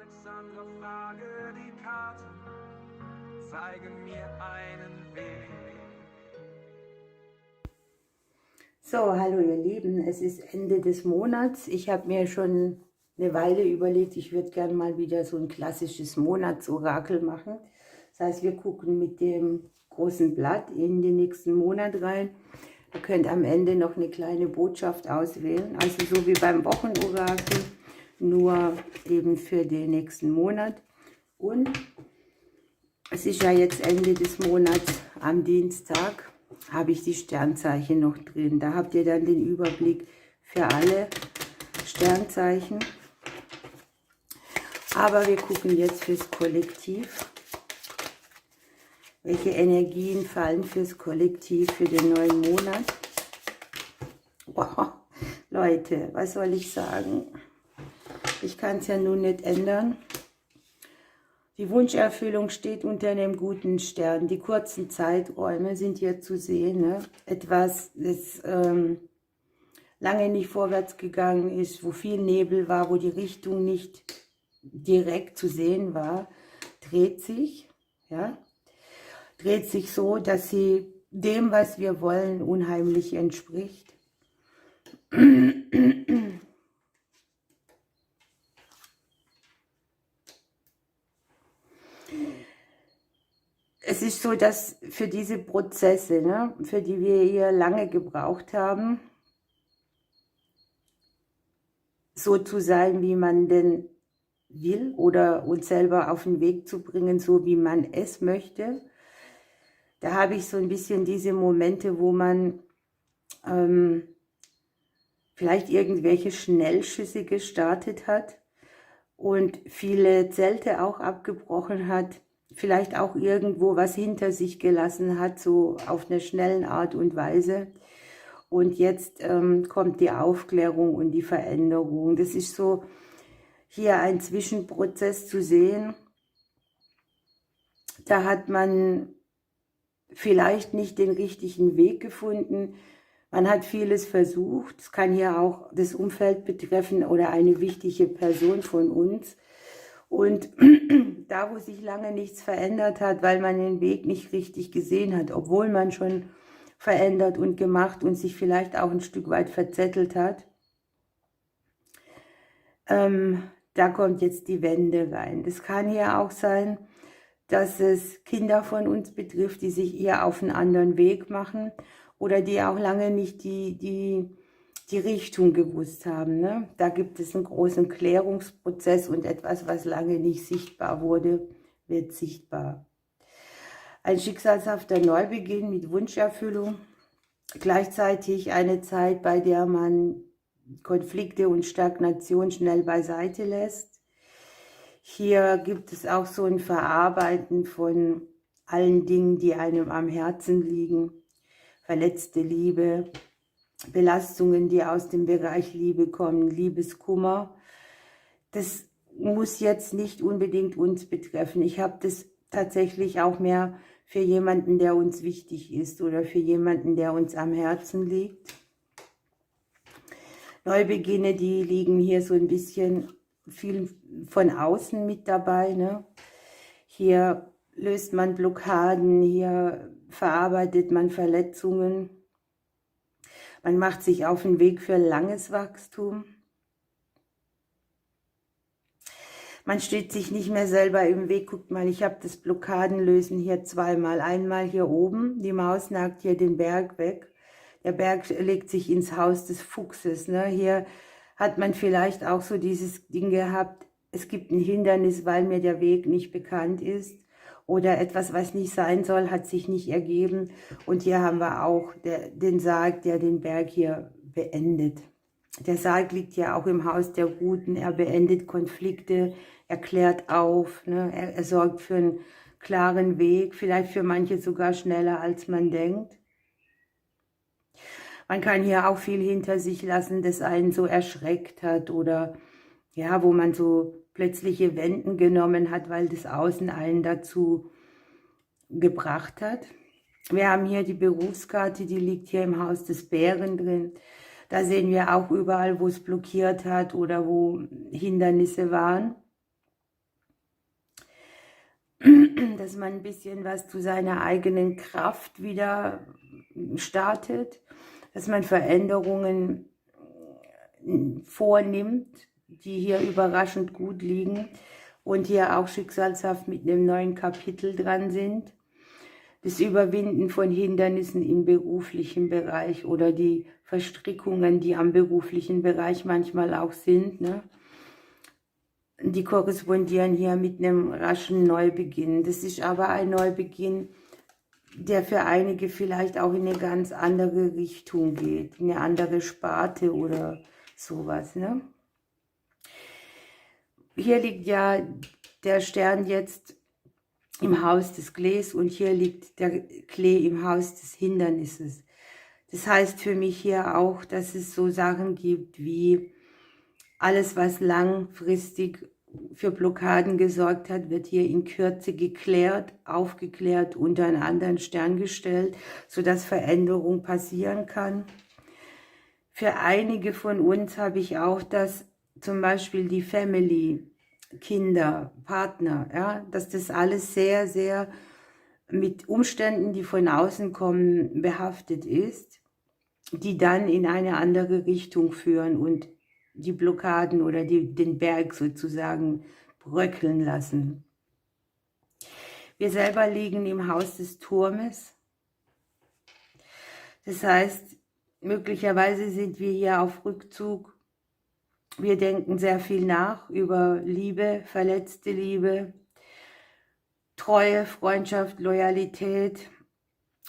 Alexandra, frage die Karten, zeigen mir einen Weg. So, hallo ihr Lieben, es ist Ende des Monats. Ich habe mir schon eine Weile überlegt, ich würde gerne mal wieder so ein klassisches Monatsorakel machen. Das heißt, wir gucken mit dem großen Blatt in den nächsten Monat rein. Ihr könnt am Ende noch eine kleine Botschaft auswählen, also so wie beim Wochenorakel, nur eben für den nächsten Monat. Und es ist ja jetzt Ende des Monats, am Dienstag habe ich die Sternzeichen noch drin. Da habt ihr dann den Überblick für alle Sternzeichen. Aber wir gucken jetzt fürs Kollektiv. Welche Energien fallen fürs Kollektiv für den neuen Monat? Boah, Leute, was soll ich sagen? Ich kann es ja nun nicht ändern. Die Wunscherfüllung steht unter einem guten Stern. Die kurzen Zeiträume sind hier zu sehen. Ne? Etwas, das lange nicht vorwärts gegangen ist, wo viel Nebel war, wo die Richtung nicht direkt zu sehen war, dreht sich. Ja? Dreht sich so, dass sie dem, was wir wollen, unheimlich entspricht. Es ist so, dass für diese Prozesse, ne, für die wir hier lange gebraucht haben, so zu sein, wie man denn will, oder uns selber auf den Weg zu bringen, so wie man es möchte, da habe ich so ein bisschen diese Momente, wo man vielleicht irgendwelche Schnellschüsse gestartet hat und viele Zelte auch abgebrochen hat, vielleicht auch irgendwo was hinter sich gelassen hat, so auf eine schnelle Art und Weise. Und jetzt kommt die Aufklärung und die Veränderung. Das ist so hier ein Zwischenprozess zu sehen. Da hat man vielleicht nicht den richtigen Weg gefunden. Man hat vieles versucht. Es kann hier auch das Umfeld betreffen oder eine wichtige Person von uns. Und da, wo sich lange nichts verändert hat, weil man den Weg nicht richtig gesehen hat, obwohl man schon verändert und gemacht und sich vielleicht auch ein Stück weit verzettelt hat, da kommt jetzt die Wende rein. Das kann hier auch sein, dass es Kinder von uns betrifft, die sich eher auf einen anderen Weg machen oder die auch lange nicht die Richtung gewusst haben. Ne? Da gibt es einen großen Klärungsprozess und etwas, was lange nicht sichtbar wurde, wird sichtbar. Ein schicksalshafter Neubeginn mit Wunscherfüllung, gleichzeitig eine Zeit, bei der man Konflikte und Stagnation schnell beiseite lässt. Hier gibt es auch so ein Verarbeiten von allen Dingen, die einem am Herzen liegen. Verletzte Liebe, Belastungen, die aus dem Bereich Liebe kommen, Liebeskummer. Das muss jetzt nicht unbedingt uns betreffen. Ich habe das tatsächlich auch mehr für jemanden, der uns wichtig ist oder für jemanden, der uns am Herzen liegt. Neubeginne, die liegen hier so ein bisschen viel von außen mit dabei. Ne? Hier löst man Blockaden, hier verarbeitet man Verletzungen. Man macht sich auf den Weg für langes Wachstum. Man steht sich nicht mehr selber im Weg. Guckt mal, ich habe das Blockadenlösen hier zweimal. Einmal hier oben, die Maus nagt hier den Berg weg. Der Berg legt sich ins Haus des Fuchses. Ne? Hier hat man vielleicht auch so dieses Ding gehabt, es gibt ein Hindernis, weil mir der Weg nicht bekannt ist. Oder etwas, was nicht sein soll, hat sich nicht ergeben. Und hier haben wir auch den Sarg, der den Berg hier beendet. Der Sarg liegt ja auch im Haus der Guten. Er beendet Konflikte, er klärt auf, ne? Er sorgt für einen klaren Weg, vielleicht für manche sogar schneller, als man denkt. Man kann hier auch viel hinter sich lassen, das einen so erschreckt hat oder ja, wo man so plötzliche Wenden genommen hat, weil das Außen einen dazu gebracht hat. Wir haben hier die Berufskarte, die liegt hier im Haus des Bären drin. Da sehen wir auch überall, wo es blockiert hat oder wo Hindernisse waren. dass man ein bisschen was zu seiner eigenen Kraft wieder startet, dass man Veränderungen vornimmt, die hier überraschend gut liegen und hier auch schicksalshaft mit einem neuen Kapitel dran sind. Das Überwinden von Hindernissen im beruflichen Bereich oder die Verstrickungen, die am beruflichen Bereich manchmal auch sind, ne? Die korrespondieren hier mit einem raschen Neubeginn. Das ist aber ein Neubeginn, der für einige vielleicht auch in eine ganz andere Richtung geht, in eine andere Sparte oder sowas, ne? Hier liegt ja der Stern jetzt im Haus des Klees und hier liegt der Klee im Haus des Hindernisses. Das heißt für mich hier auch, dass es so Sachen gibt wie alles, was langfristig für Blockaden gesorgt hat, wird hier in Kürze geklärt, aufgeklärt, unter einen anderen Stern gestellt, sodass Veränderung passieren kann. Für einige von uns habe ich auch, dass zum Beispiel die Family, Kinder, Partner, ja, dass das alles sehr, sehr mit Umständen, die von außen kommen, behaftet ist, die dann in eine andere Richtung führen und die Blockaden oder den Berg sozusagen bröckeln lassen. Wir selber liegen im Haus des Turmes. Das heißt, möglicherweise sind wir hier auf Rückzug. Wir denken sehr viel nach über Liebe, verletzte Liebe, Treue, Freundschaft, Loyalität,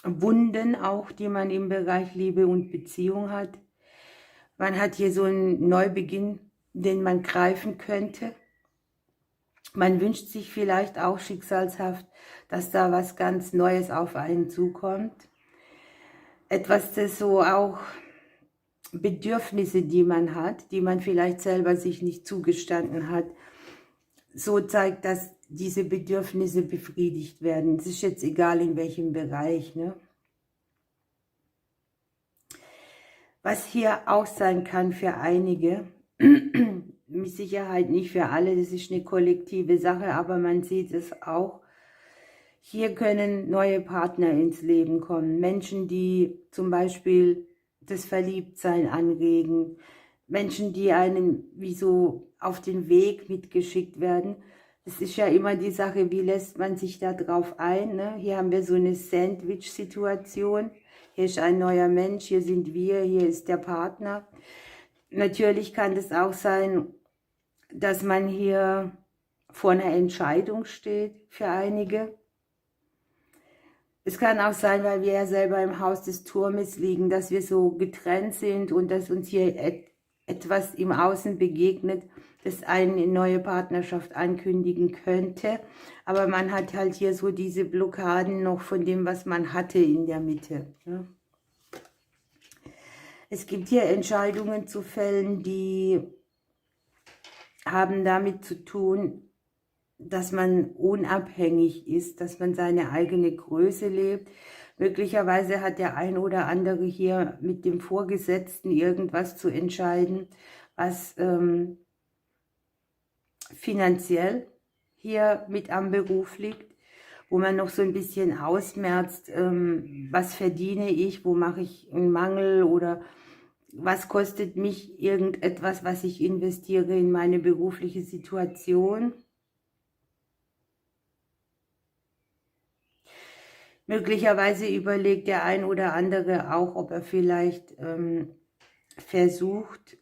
Wunden auch, die man im Bereich Liebe und Beziehung hat. Man hat hier so einen Neubeginn, den man greifen könnte. Man wünscht sich vielleicht auch schicksalshaft, dass da was ganz Neues auf einen zukommt. Etwas, das so auch Bedürfnisse, die man hat, die man vielleicht selber sich nicht zugestanden hat, so zeigt, dass diese Bedürfnisse befriedigt werden. Es ist jetzt egal, in welchem Bereich, ne? Was hier auch sein kann für einige, mit Sicherheit nicht für alle, das ist eine kollektive Sache, aber man sieht es auch. Hier können neue Partner ins Leben kommen, Menschen, die zum Beispiel das Verliebtsein anregen, Menschen, die einen wie so auf den Weg mitgeschickt werden. Das ist ja immer die Sache, wie lässt man sich da drauf ein, ne? Hier haben wir so eine Sandwich-Situation. Hier ist ein neuer Mensch, hier sind wir, hier ist der Partner. Natürlich kann es auch sein, dass man hier vor einer Entscheidung steht für einige. Es kann auch sein, weil wir ja selber im Haus des Turmes liegen, dass wir so getrennt sind und dass uns hier etwas im Außen begegnet, das eine neue Partnerschaft ankündigen könnte. Aber man hat halt hier so diese Blockaden noch von dem, was man hatte in der Mitte. Ja. Es gibt hier Entscheidungen zu fällen, die haben damit zu tun, dass man unabhängig ist, dass man seine eigene Größe lebt. Möglicherweise hat der ein oder andere hier mit dem Vorgesetzten irgendwas zu entscheiden, was finanziell hier mit am Beruf liegt, wo man noch so ein bisschen ausmerzt, was verdiene ich, wo mache ich einen Mangel oder was kostet mich irgendetwas, was ich investiere in meine berufliche Situation. Möglicherweise überlegt der ein oder andere auch, ob er vielleicht versucht,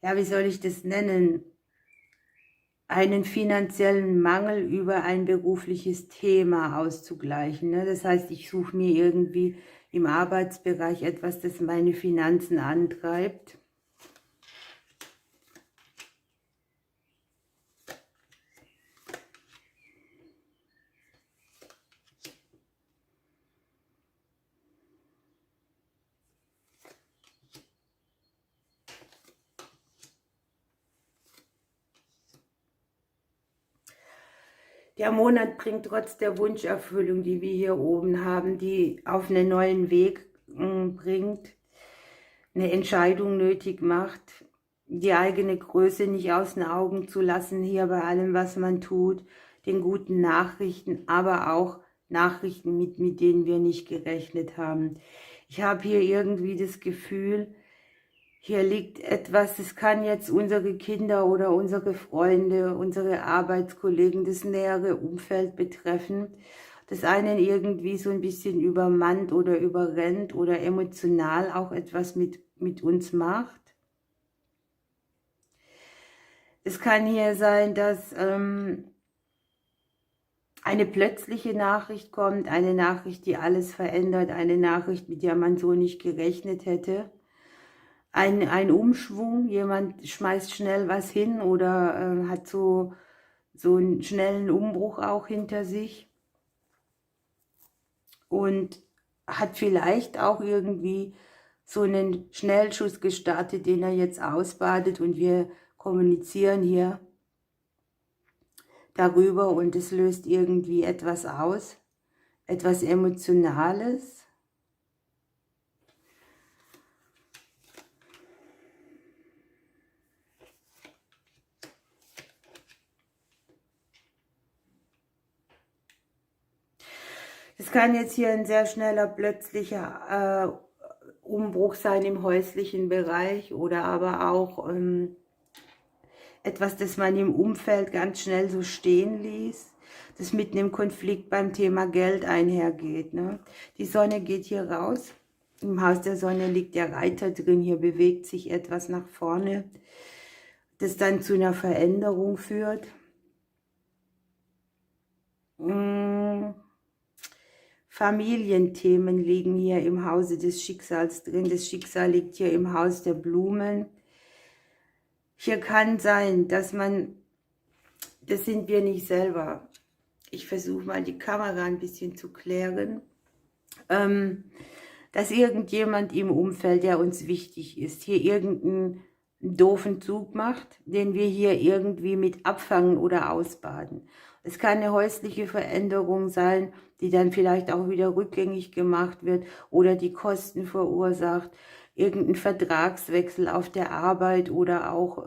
ja, wie soll ich das nennen, einen finanziellen Mangel über ein berufliches Thema auszugleichen, ne? Das heißt, ich suche mir irgendwie im Arbeitsbereich etwas, das meine Finanzen antreibt. Der Monat bringt trotz der Wunscherfüllung, die wir hier oben haben, die auf einen neuen Weg bringt, eine Entscheidung nötig macht, die eigene Größe nicht aus den Augen zu lassen, hier bei allem, was man tut, den guten Nachrichten, aber auch Nachrichten, mit denen wir nicht gerechnet haben. Ich habe hier irgendwie das Gefühl, hier liegt etwas, das kann jetzt unsere Kinder oder unsere Freunde, unsere Arbeitskollegen, das nähere Umfeld betreffen, das einen irgendwie so ein bisschen übermannt oder überrennt oder emotional auch etwas mit uns macht. Es kann hier sein, dass eine plötzliche Nachricht kommt, eine Nachricht, die alles verändert, eine Nachricht, mit der man so nicht gerechnet hätte. Ein Umschwung, jemand schmeißt schnell was hin oder hat so einen schnellen Umbruch auch hinter sich und hat vielleicht auch irgendwie so einen Schnellschuss gestartet, den er jetzt ausbadet, und wir kommunizieren hier darüber und es löst irgendwie etwas aus, etwas Emotionales. Es kann jetzt hier ein sehr schneller, plötzlicher Umbruch sein im häuslichen Bereich oder aber auch etwas, das man im Umfeld ganz schnell so stehen ließ, das mit einem Konflikt beim Thema Geld einhergeht. Ne? Die Sonne geht hier raus. Im Haus der Sonne liegt der Reiter drin. Hier bewegt sich etwas nach vorne, das dann zu einer Veränderung führt. Familienthemen liegen hier im Hause des Schicksals drin. Das Schicksal liegt hier im Haus der Blumen. Hier kann sein, dass man, das sind wir nicht selber. Ich versuche mal die Kamera ein bisschen zu klären. Dass irgendjemand im Umfeld, der uns wichtig ist, hier irgendeinen doofen Zug macht, den wir hier irgendwie mit abfangen oder ausbaden. Es kann eine häusliche Veränderung sein, die dann vielleicht auch wieder rückgängig gemacht wird oder die Kosten verursacht, irgendein Vertragswechsel auf der Arbeit oder auch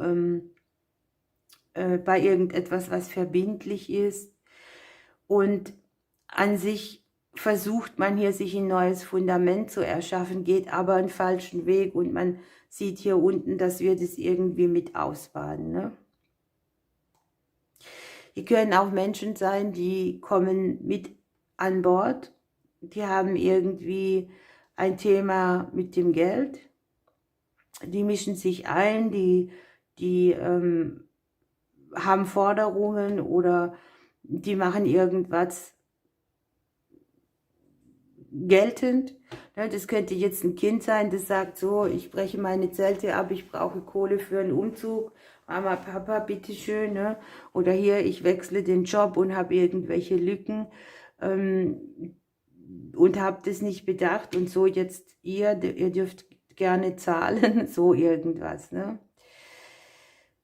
bei irgendetwas, was verbindlich ist. Und an sich versucht man hier, sich ein neues Fundament zu erschaffen, geht aber einen falschen Weg und man sieht hier unten, dass wir das irgendwie mit ausbaden. Ne? Hier können auch Menschen sein, die kommen mit an Bord, die haben irgendwie ein Thema mit dem Geld, die mischen sich ein, die haben Forderungen oder die machen irgendwas geltend. Das könnte jetzt ein Kind sein, das sagt so, ich breche meine Zelte ab, ich brauche Kohle für einen Umzug. Mama, Papa, bitteschön. Ne? Oder hier, ich wechsle den Job und habe irgendwelche Lücken und habe das nicht bedacht. Und so jetzt ihr dürft gerne zahlen, so irgendwas. Ne?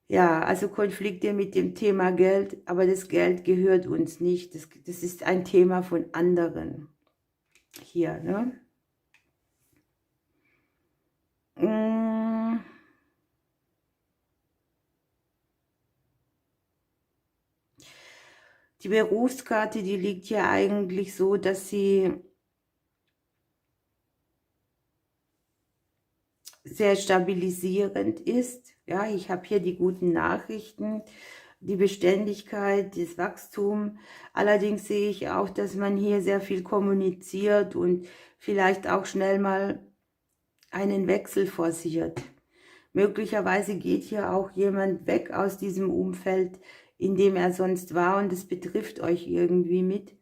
Ja, also Konflikte mit dem Thema Geld, aber das Geld gehört uns nicht. Das ist ein Thema von anderen. Hier, ne? Die Berufskarte, die liegt hier eigentlich so, dass sie sehr stabilisierend ist. Ja, ich habe hier die guten Nachrichten, die Beständigkeit, das Wachstum. Allerdings sehe ich auch, dass man hier sehr viel kommuniziert und vielleicht auch schnell mal einen Wechsel forciert. Möglicherweise geht hier auch jemand weg aus diesem Umfeld, in dem er sonst war, und es betrifft euch irgendwie mit.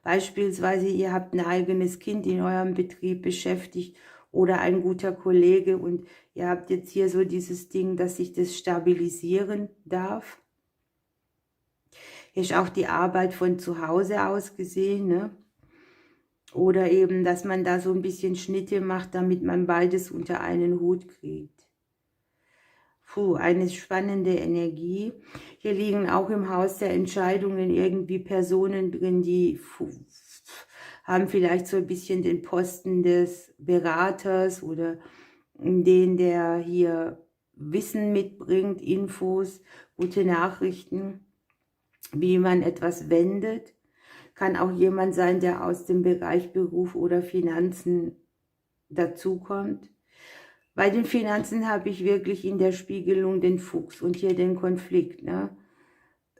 Beispielsweise, ihr habt ein eigenes Kind in eurem Betrieb beschäftigt oder ein guter Kollege und ihr habt jetzt hier so dieses Ding, dass sich das stabilisieren darf. Hier ist auch die Arbeit von zu Hause aus gesehen, ne? Oder eben, dass man da so ein bisschen Schnitte macht, damit man beides unter einen Hut kriegt. Puh, eine spannende Energie. Hier liegen auch im Haus der Entscheidungen irgendwie Personen drin, die haben vielleicht so ein bisschen den Posten des Beraters oder den, der hier Wissen mitbringt, Infos, gute Nachrichten, wie man etwas wendet. Kann auch jemand sein, der aus dem Bereich Beruf oder Finanzen dazukommt. Bei den Finanzen habe ich wirklich in der Spiegelung den Fuchs und hier den Konflikt. Ne?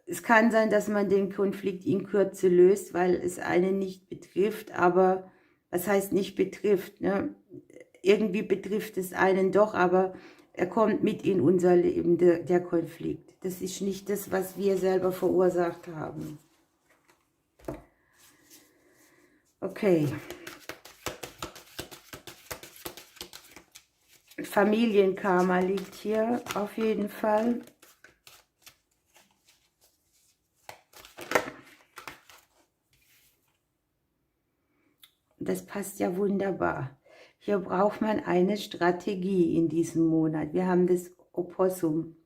Es kann sein, dass man den Konflikt in Kürze löst, weil es einen nicht betrifft, aber was heißt nicht betrifft? Ne? Irgendwie betrifft es einen doch, aber er kommt mit in unser Leben, der Konflikt. Das ist nicht das, was wir selber verursacht haben. Okay. Familienkarma liegt hier auf jeden Fall. Das passt ja wunderbar. Hier braucht man eine Strategie in diesem Monat. Wir haben das Opossum.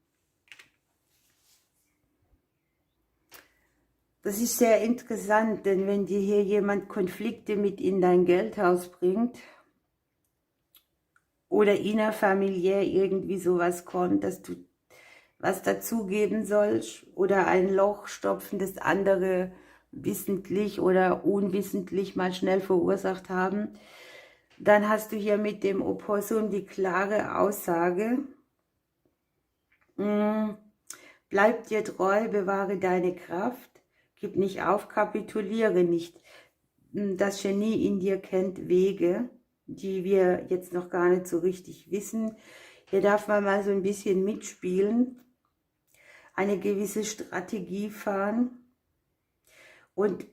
Das ist sehr interessant, denn wenn dir hier jemand Konflikte mit in dein Geldhaus bringt oder innerfamiliär irgendwie sowas kommt, dass du was dazugeben sollst oder ein Loch stopfen, das andere wissentlich oder unwissentlich mal schnell verursacht haben, dann hast du hier mit dem Opossum die klare Aussage, bleib dir treu, bewahre deine Kraft, gib nicht auf, kapituliere nicht. Das Genie in dir kennt Wege, die wir jetzt noch gar nicht so richtig wissen. Hier darf man mal so ein bisschen mitspielen, eine gewisse Strategie fahren und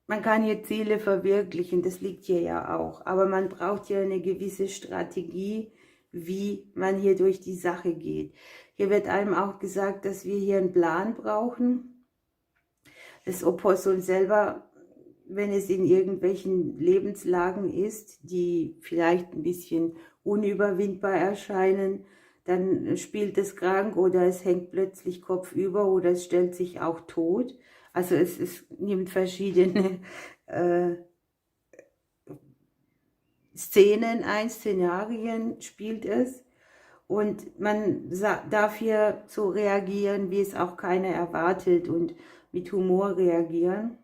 man kann hier Ziele verwirklichen, das liegt hier ja auch, aber man braucht hier eine gewisse Strategie, wie man hier durch die Sache geht. Hier wird einem auch gesagt, dass wir hier einen Plan brauchen. Das Opossum selber, wenn es in irgendwelchen Lebenslagen ist, die vielleicht ein bisschen unüberwindbar erscheinen, dann spielt es krank oder es hängt plötzlich kopfüber oder es stellt sich auch tot. Also es nimmt verschiedene Szenen ein, Szenarien spielt es. Und man darf hier so reagieren, wie es auch keiner erwartet und mit Humor reagieren.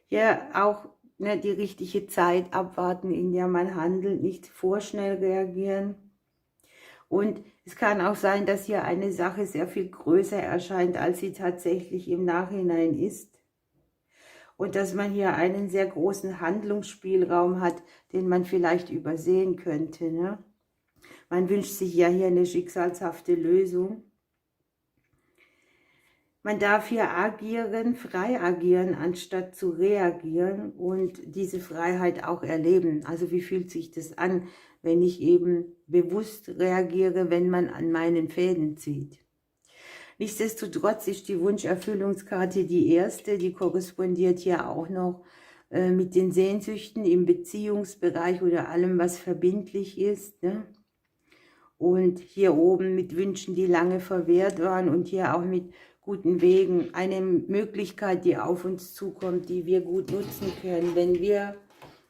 Hier auch die richtige Zeit abwarten, in der man handelt, nicht vorschnell reagieren. Und es kann auch sein, dass hier eine Sache sehr viel größer erscheint, als sie tatsächlich im Nachhinein ist. Und dass man hier einen sehr großen Handlungsspielraum hat, den man vielleicht übersehen könnte. Ne? Man wünscht sich ja hier eine schicksalshafte Lösung. Man darf hier agieren, frei agieren, anstatt zu reagieren und diese Freiheit auch erleben. Also wie fühlt sich das an, wenn ich eben bewusst reagiere, wenn man an meinen Fäden zieht. Nichtsdestotrotz ist die Wunscherfüllungskarte die erste, die korrespondiert hier auch noch mit den Sehnsüchten im Beziehungsbereich oder allem, was verbindlich ist. Ne? Und hier oben mit Wünschen, die lange verwehrt waren und hier auch mit guten Wegen, eine Möglichkeit, die auf uns zukommt, die wir gut nutzen können, wenn wir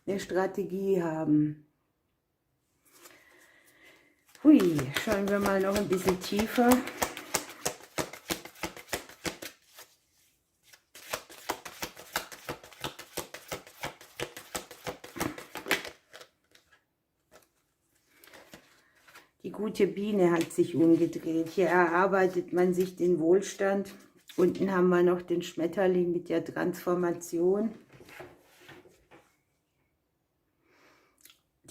eine Strategie haben. Hui, schauen wir mal noch ein bisschen tiefer. Die gute Biene hat sich umgedreht. Hier erarbeitet man sich den Wohlstand. Unten haben wir noch den Schmetterling mit der Transformation.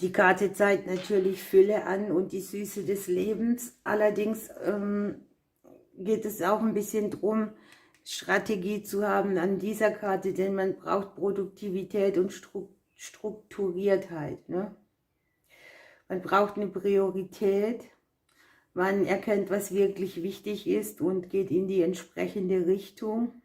Die Karte zeigt natürlich Fülle an und die Süße des Lebens. Allerdings geht es auch ein bisschen darum, Strategie zu haben an dieser Karte, denn man braucht Produktivität und Strukturiertheit. Ne? Man braucht eine Priorität, man erkennt, was wirklich wichtig ist und geht in die entsprechende Richtung.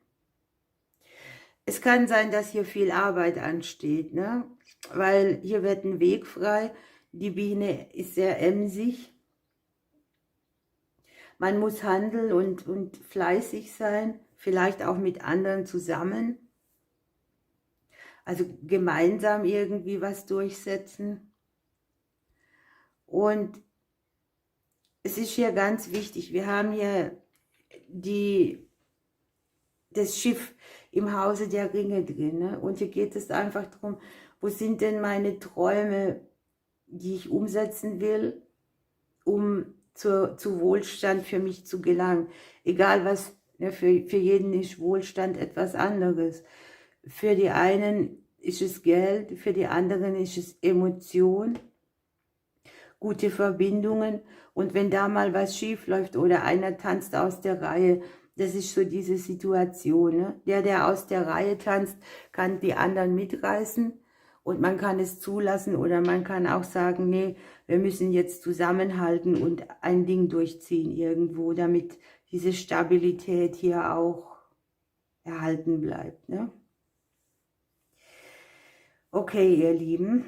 Es kann sein, dass hier viel Arbeit ansteht, ne? Weil hier wird ein Weg frei, die Biene ist sehr emsig. Man muss handeln und fleißig sein, vielleicht auch mit anderen zusammen. Also gemeinsam irgendwie was durchsetzen. Und es ist hier ganz wichtig, wir haben hier das Schiff im Hause der Ringe drin. Ne? Und hier geht es einfach darum, wo sind denn meine Träume, die ich umsetzen will, um zu Wohlstand für mich zu gelangen. Egal was, ne, für jeden ist Wohlstand etwas anderes. Für die einen ist es Geld, für die anderen ist es Emotion, gute Verbindungen. Und wenn da mal was schief läuft oder einer tanzt aus der Reihe, das ist so diese Situation. Ne? Der aus der Reihe tanzt, kann die anderen mitreißen und man kann es zulassen oder man kann auch sagen, nee, wir müssen jetzt zusammenhalten und ein Ding durchziehen irgendwo, damit diese Stabilität hier auch erhalten bleibt. Ne? Okay, ihr Lieben,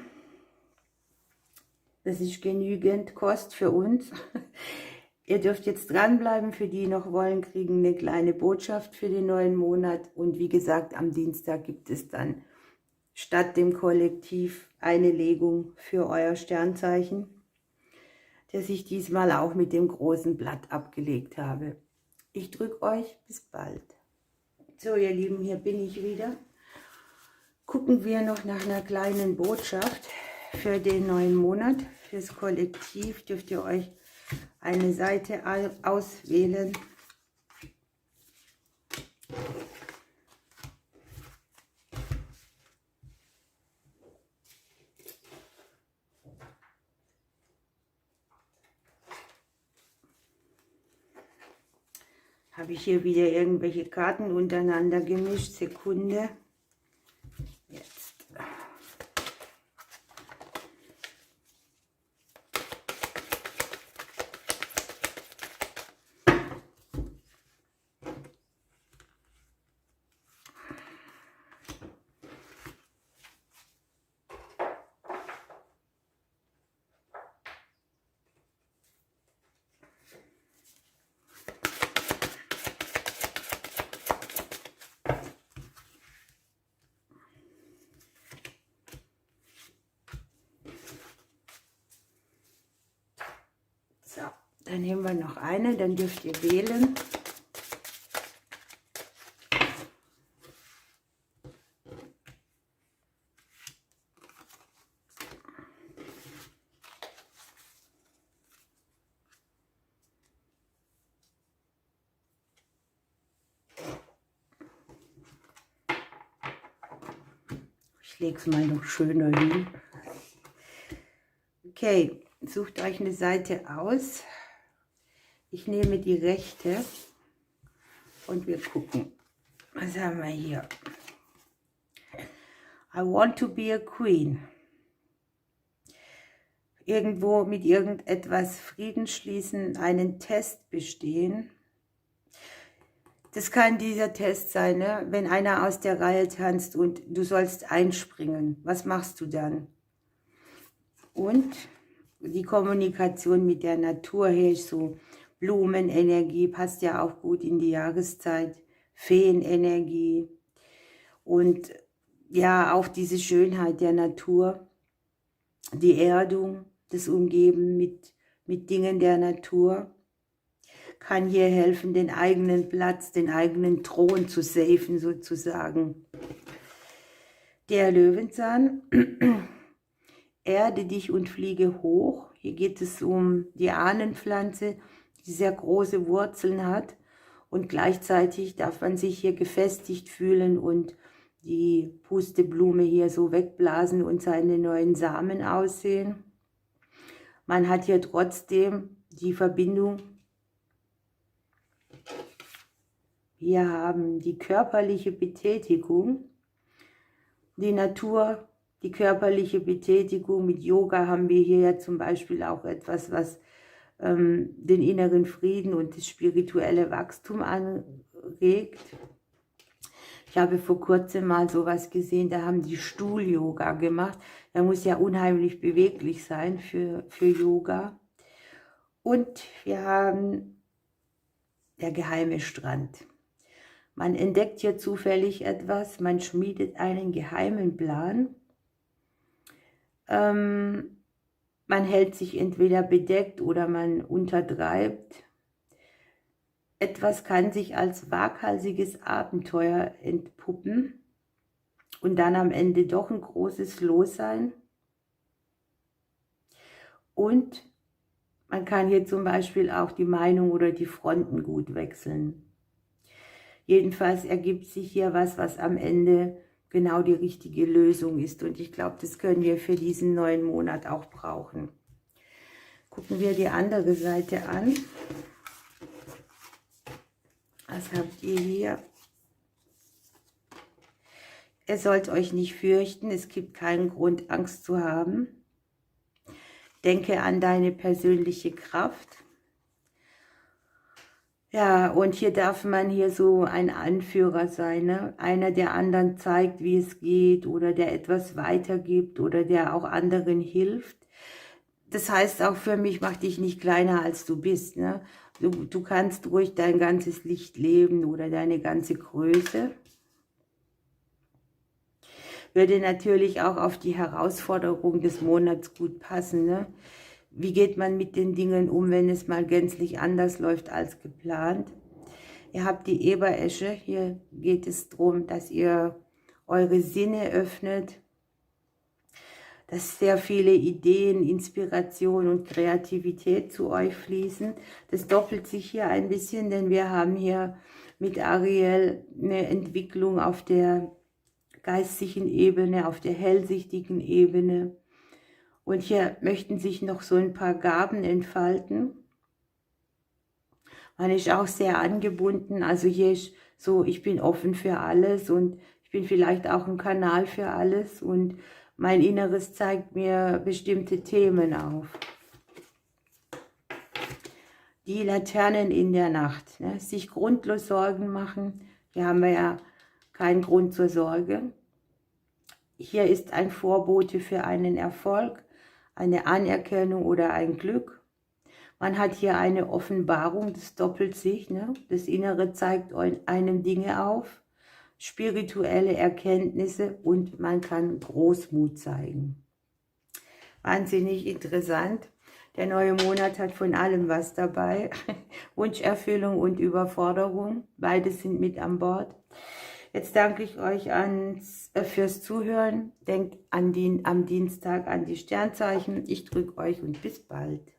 das ist genügend Kost für uns. Ihr dürft jetzt dranbleiben, für die noch wollen, kriegen eine kleine Botschaft für den neuen Monat. Und wie gesagt, am Dienstag gibt es dann statt dem Kollektiv eine Legung für euer Sternzeichen, das ich diesmal auch mit dem großen Blatt abgelegt habe. Ich drücke euch, bis bald. So, ihr Lieben, hier bin ich wieder. Gucken wir noch nach einer kleinen Botschaft für den neuen Monat. Fürs Kollektiv dürft ihr euch eine Seite auswählen. Habe ich hier wieder irgendwelche Karten untereinander gemischt. Sekunde. Jetzt. So, dann nehmen wir noch eine, dann dürft ihr wählen. Ich lege es mal noch schöner hin. Okay, sucht euch eine Seite aus. Ich nehme die rechte und wir gucken. Was haben wir hier? I want to be a queen. Irgendwo mit irgendetwas Frieden schließen, einen Test bestehen. Das kann dieser Test sein, ne? Wenn einer aus der Reihe tanzt und du sollst einspringen. Was machst du dann? Und die Kommunikation mit der Natur her ist so Blumenenergie, passt ja auch gut in die Jahreszeit, Feenenergie und ja, auch diese Schönheit der Natur, die Erdung, das Umgeben mit Dingen der Natur, kann hier helfen, den eigenen Platz, den eigenen Thron zu safen sozusagen. Der Löwenzahn, erde dich und fliege hoch. Hier geht es um die Ahnenpflanze, die sehr große Wurzeln hat und gleichzeitig darf man sich hier gefestigt fühlen und die Pusteblume hier so wegblasen und seine neuen Samen aussehen. Man hat hier trotzdem die Verbindung. Wir haben die körperliche Betätigung, die Natur, die körperliche Betätigung. Mit Yoga haben wir hier ja zum Beispiel auch etwas, was den inneren Frieden und das spirituelle Wachstum anregt. Ich habe vor kurzem mal sowas gesehen, da haben die Stuhl-Yoga gemacht. Da muss ja unheimlich beweglich sein für Yoga. Und wir haben der geheime Strand. Man entdeckt hier zufällig etwas, man schmiedet einen geheimen Plan. Man hält sich entweder bedeckt oder man untertreibt. Etwas kann sich als waghalsiges Abenteuer entpuppen und dann am Ende doch ein großes Los sein. Und man kann hier zum Beispiel auch die Meinung oder die Fronten gut wechseln. Jedenfalls ergibt sich hier was am Ende genau die richtige Lösung ist. Und ich glaube, das können wir für diesen neuen Monat auch brauchen. Gucken wir die andere Seite an. Was habt ihr hier? Ihr sollt euch nicht fürchten, es gibt keinen Grund, Angst zu haben. Denke an deine persönliche Kraft. Ja, und hier darf man hier so ein Anführer sein, ne? Einer, der anderen zeigt, wie es geht oder der etwas weitergibt oder der auch anderen hilft. Das heißt auch für mich, mach dich nicht kleiner, als du bist, ne? Du kannst ruhig dein ganzes Licht leben oder deine ganze Größe. Würde natürlich auch auf die Herausforderung des Monats gut passen, ne? Wie geht man mit den Dingen um, wenn es mal gänzlich anders läuft als geplant? Ihr habt die Eberesche, hier geht es darum, dass ihr eure Sinne öffnet, dass sehr viele Ideen, Inspiration und Kreativität zu euch fließen. Das doppelt sich hier ein bisschen, denn wir haben hier mit Ariel eine Entwicklung auf der geistigen Ebene, auf der hellsichtigen Ebene. Und hier möchten sich noch so ein paar Gaben entfalten. Man ist auch sehr angebunden, also hier ist so, ich bin offen für alles und ich bin vielleicht auch ein Kanal für alles und mein Inneres zeigt mir bestimmte Themen auf. Die Laternen in der Nacht, ne? Sich grundlos Sorgen machen, hier haben wir ja keinen Grund zur Sorge. Hier ist ein Vorbote für einen Erfolg, eine Anerkennung oder ein Glück. Man hat hier eine Offenbarung, das doppelt sich, ne? Das Innere zeigt einem Dinge auf, spirituelle Erkenntnisse und man kann Großmut zeigen. Wahnsinnig interessant. Der neue Monat hat von allem was dabei. Wunscherfüllung und Überforderung, beides sind mit an Bord. Jetzt danke ich euch fürs Zuhören. Denkt am Dienstag an die Sternzeichen. Ich drücke euch und bis bald.